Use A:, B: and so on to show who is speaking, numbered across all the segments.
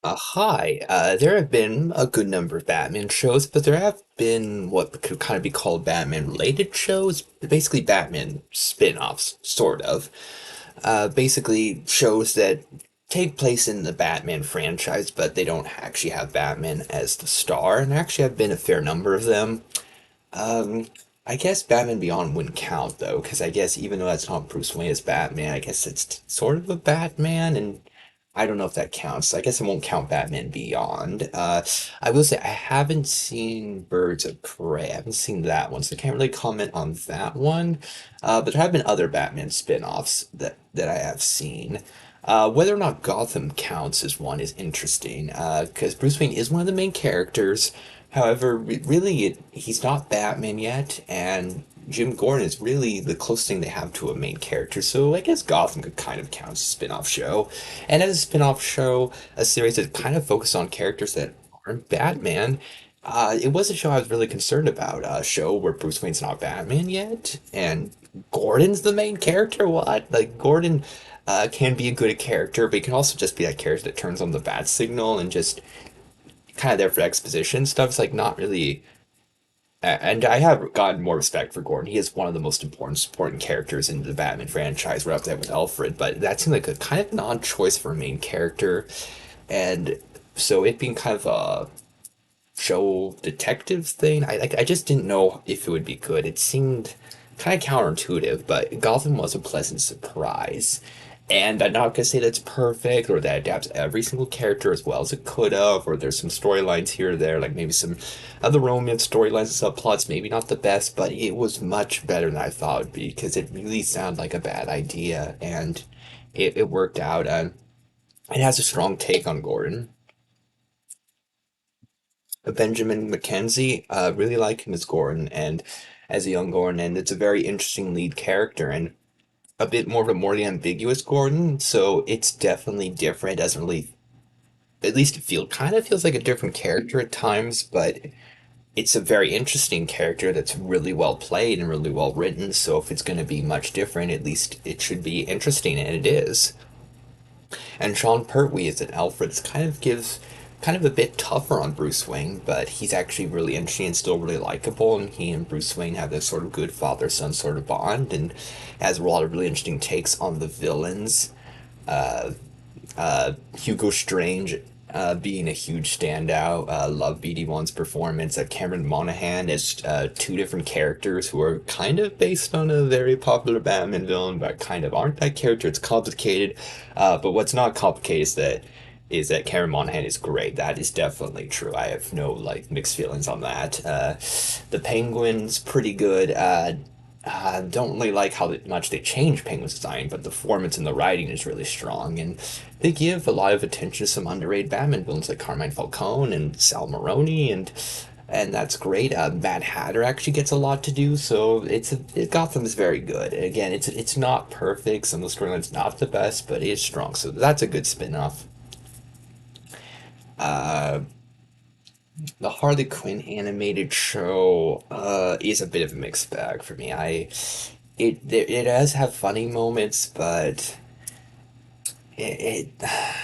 A: Hi. There have been a good number of Batman shows, but there have been what could kind of be called Batman-related shows, basically Batman spin-offs, sort of. Basically shows that take place in the Batman franchise, but they don't actually have Batman as the star, and there actually have been a fair number of them. Um, I guess Batman Beyond wouldn't count though, because I guess even though that's not Bruce Wayne as Batman, I guess it's sort of a Batman, and I don't know if that counts. I guess I won't count Batman Beyond. I will say I haven't seen Birds of Prey. I haven't seen that one, so I can't really comment on that one. But there have been other Batman spin-offs that I have seen. Whether or not Gotham counts as one is interesting, because Bruce Wayne is one of the main characters. However, really, he's not Batman yet, and Jim Gordon is really the closest thing they have to a main character. So I guess Gotham could kind of count as a spin-off show. And as a spin-off show, a series that kind of focused on characters that aren't Batman, it was a show I was really concerned about. A show where Bruce Wayne's not Batman yet, and Gordon's the main character. What? Like Gordon can be a good character, but he can also just be that character that turns on the bat signal and just kind of there for exposition stuff. It's like not really. And I have gotten more respect for Gordon. He is one of the most important supporting characters in the Batman franchise. We're up there with Alfred, but that seemed like a kind of non-choice for a main character, and so it being kind of a show detective thing, I just didn't know if it would be good. It seemed kind of counterintuitive, but Gotham was a pleasant surprise. And I'm not gonna say that's perfect or that adapts every single character as well as it could have, or there's some storylines here or there, like maybe some other romance storylines and subplots, maybe not the best, but it was much better than I thought it would be because it really sounded like a bad idea and it worked out. It has a strong take on Gordon. Benjamin McKenzie, really like him as Gordon and as a young Gordon, and it's a very interesting lead character and a bit more of a morally ambiguous Gordon, so it's definitely different. It doesn't really, at least it kind of feels like a different character at times, but it's a very interesting character that's really well played and really well written. So if it's going to be much different, at least it should be interesting, and it is. And Sean Pertwee as an Alfred kind of gives kind of a bit tougher on Bruce Wayne, but he's actually really interesting and still really likable. And he and Bruce Wayne have this sort of good father son sort of bond, and has a lot of really interesting takes on the villains. Hugo Strange being a huge standout. Love BD1's performance. Cameron Monaghan as two different characters who are kind of based on a very popular Batman villain, but kind of aren't that character. It's complicated. But what's not complicated is that Cameron Monaghan is great. That is definitely true. I have no like mixed feelings on that. The Penguin's pretty good. Don't really like how much they change Penguin's design, but the performance and the writing is really strong, and they give a lot of attention to some underrated Batman villains like Carmine Falcone and Sal Maroni, and that's great. Mad Hatter actually gets a lot to do, so Gotham is very good. Again, it's not perfect. Some of the storylines not the best, but it is strong. So that's a good spin-off. The Harley Quinn animated show is a bit of a mixed bag for me. It does have funny moments, but I'm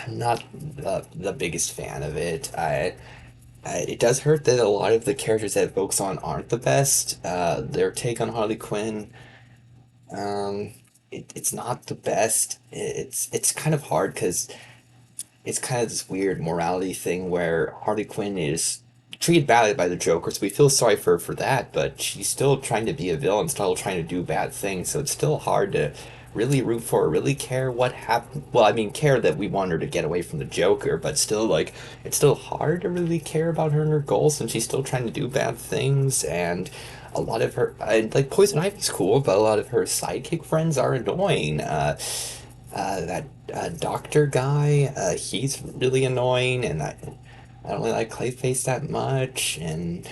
A: not the biggest fan of it. It does hurt that a lot of the characters that it focuses on aren't the best. Their take on Harley Quinn, um, it's not the best. It's kind of hard because it's kind of this weird morality thing where Harley Quinn is treated badly by the Joker, so we feel sorry for her for that, but she's still trying to be a villain, still trying to do bad things, so it's still hard to really root for her, really care what happened. Well, I mean, care that we want her to get away from the Joker, but still, like, it's still hard to really care about her and her goals, and she's still trying to do bad things, and a lot of her, like, Poison Ivy's cool, but a lot of her sidekick friends are annoying. That doctor guy, he's really annoying, and I don't really like Clayface that much, and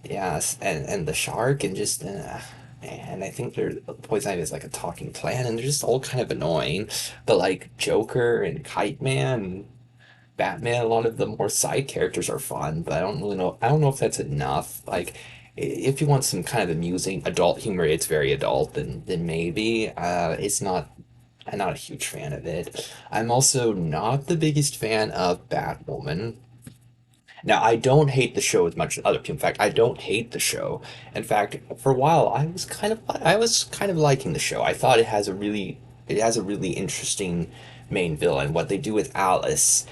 A: yes, and the shark, and just and I think they're Poison Ivy is like a talking plant, and they're just all kind of annoying. But like Joker and Kite Man, and Batman, a lot of the more side characters are fun, but I don't really know. I don't know if that's enough. Like, if you want some kind of amusing adult humor, it's very adult. Then maybe it's not. I'm not a huge fan of it. I'm also not the biggest fan of Batwoman. Now, I don't hate the show as much as other people. In fact, I don't hate the show. In fact, for a while, I was kind of liking the show. I thought it has a really interesting main villain. What they do with Alice,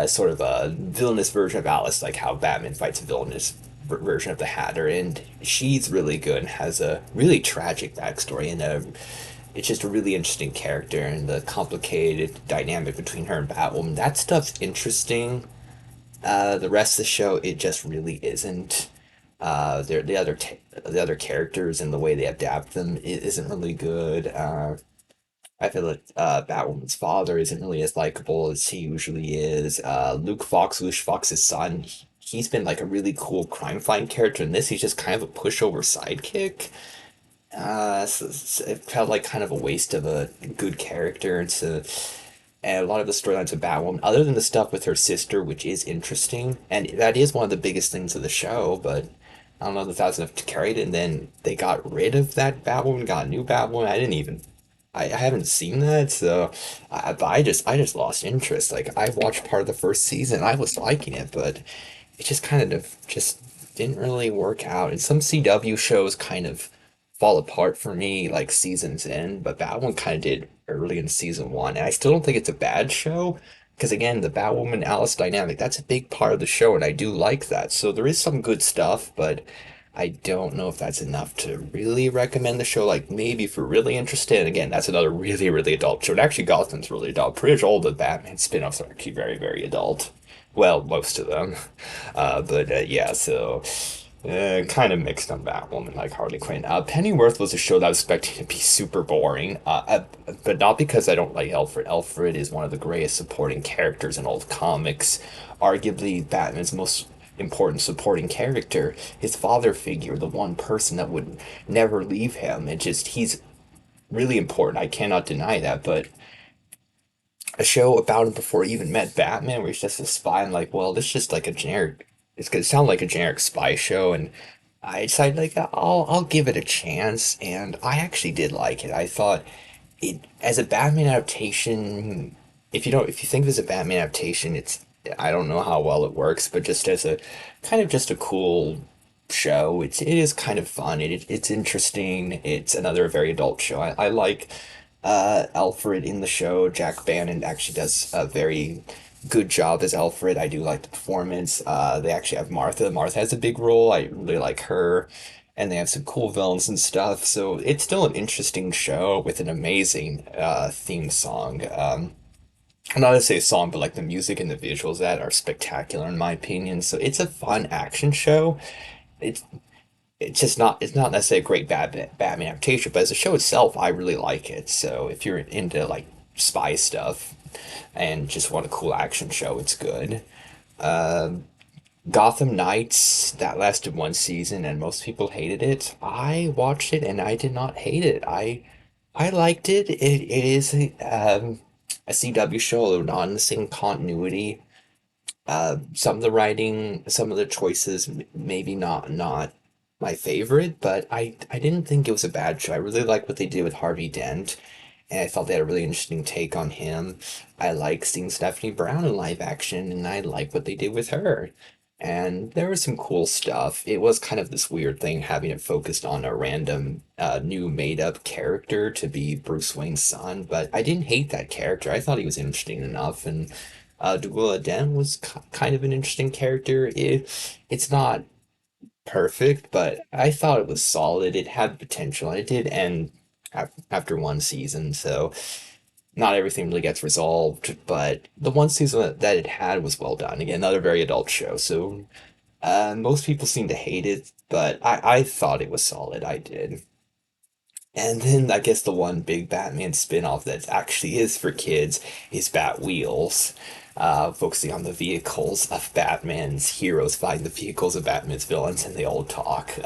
A: sort of a villainous version of Alice, like how Batman fights a villainous version of the Hatter, and she's really good and has a really tragic backstory and it's just a really interesting character and the complicated dynamic between her and Batwoman. That stuff's interesting. The rest of the show, it just really isn't. The other characters and the way they adapt them it isn't really good. I feel like Batwoman's father isn't really as likable as he usually is. Luke Fox's son, he's been like a really cool crime fighting character in this. He's just kind of a pushover sidekick. It felt like kind of a waste of a good character to and a lot of the storylines of Batwoman, other than the stuff with her sister, which is interesting, and that is one of the biggest things of the show, but I don't know if that's enough to carry it. And then they got rid of that Batwoman, got a new Batwoman. I haven't seen that, so but I just lost interest. Like I watched part of the first season, I was liking it, but it just kind of just didn't really work out. And some CW shows kind of fall apart for me like seasons in, but Batwoman kind of did early in season one. And I still don't think it's a bad show because again, the Batwoman Alice dynamic, that's a big part of the show and I do like that. So there is some good stuff, but I don't know if that's enough to really recommend the show. Like maybe if you're really interested, and again, that's another really adult show. And actually Gotham's really adult. Pretty much all the Batman spin-offs are actually very adult. Well, most of them. Yeah, so kind of mixed on Batwoman, like Harley Quinn. Pennyworth was a show that I was expecting to be super boring, but not because I don't like Alfred. Alfred is one of the greatest supporting characters in old comics, arguably Batman's most important supporting character. His father figure, the one person that would never leave him. He's really important. I cannot deny that, but a show about him before he even met Batman, where he's just a spy. I'm like, well, this is just like a generic. It's gonna sound like a generic spy show, and I decided like I'll give it a chance, and I actually did like it. I thought it as a Batman adaptation. If you think of it as a Batman adaptation, it's I don't know how well it works, but just as a kind of just a cool show, it is kind of fun. It's interesting. It's another very adult show. I like Alfred in the show. Jack Bannon actually does a very good job as Alfred. I do like the performance. They actually have Martha. Martha has a big role. I really like her. And they have some cool villains and stuff. So it's still an interesting show with an amazing theme song. I'm not to say song, but like the music and the visuals that are spectacular in my opinion. So it's a fun action show. It's it's not necessarily a great Batman adaptation, but as a show itself, I really like it. So if you're into like spy stuff and just want a cool action show, it's good. Gotham Knights that lasted one season and most people hated it. I watched it and I did not hate it. I liked it. It is a CW show, although not in the same continuity. Some of the writing, some of the choices, maybe not my favorite, but I didn't think it was a bad show. I really like what they did with Harvey Dent, and I thought they had a really interesting take on him. I like seeing Stephanie Brown in live action, and I like what they did with her. And there was some cool stuff. It was kind of this weird thing having it focused on a random new made up character to be Bruce Wayne's son, but I didn't hate that character. I thought he was interesting enough, and Duela Dent was kind of an interesting character. It's not perfect, but I thought it was solid. It had potential, and it did end after one season, so not everything really gets resolved. But the one season that it had was well done. Again, another very adult show, so most people seem to hate it, but I thought it was solid. I did. And then I guess the one big Batman spin-off that actually is for kids is Bat Wheels, focusing on the vehicles of Batman's heroes fighting the vehicles of Batman's villains, and they all talk.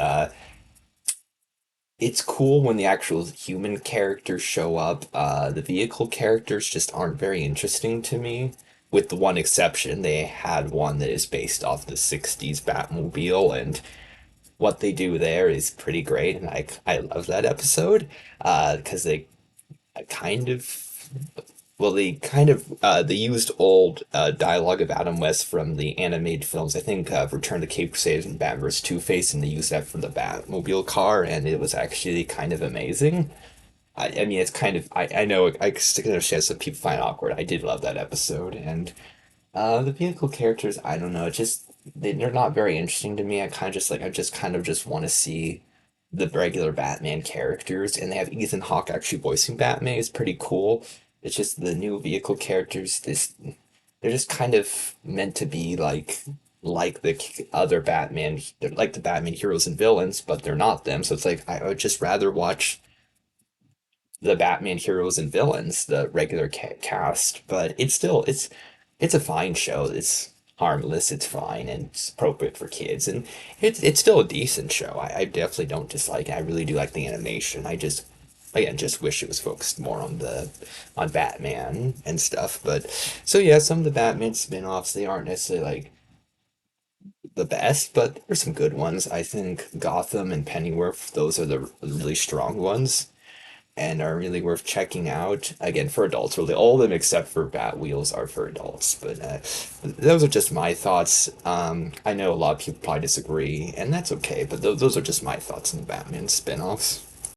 A: It's cool when the actual human characters show up. The vehicle characters just aren't very interesting to me, with the one exception. They had one that is based off the 60s Batmobile, and what they do there is pretty great, and I love that episode because they kind of Well, they used old dialogue of Adam West from the animated films. I think Return of the Cape Crusaders and Batman vs Two Face, and they used that for the Batmobile car, and it was actually kind of amazing. I mean, it's kind of I know I stick it in a chest some people find awkward. I did love that episode, and the vehicle characters, I don't know, it just they're not very interesting to me. I just kind of just want to see the regular Batman characters, and they have Ethan Hawke actually voicing Batman is pretty cool. It's just the new vehicle characters, this they're just kind of meant to be like the other Batman, they're like the Batman heroes and villains, but they're not them. So it's like I would just rather watch the Batman heroes and villains, the regular cast. But it's a fine show. It's harmless. It's fine and it's appropriate for kids, and it's still a decent show. I definitely don't dislike it. I really do like the animation. I just again just wish it was focused more on the on Batman and stuff. But so yeah, some of the Batman spin-offs they aren't necessarily like the best, but there's some good ones. I think Gotham and Pennyworth, those are the really strong ones and are really worth checking out. Again, for adults, really, all of them except for Bat Wheels are for adults. But those are just my thoughts. I know a lot of people probably disagree, and that's okay. But those are just my thoughts on the Batman spin-offs.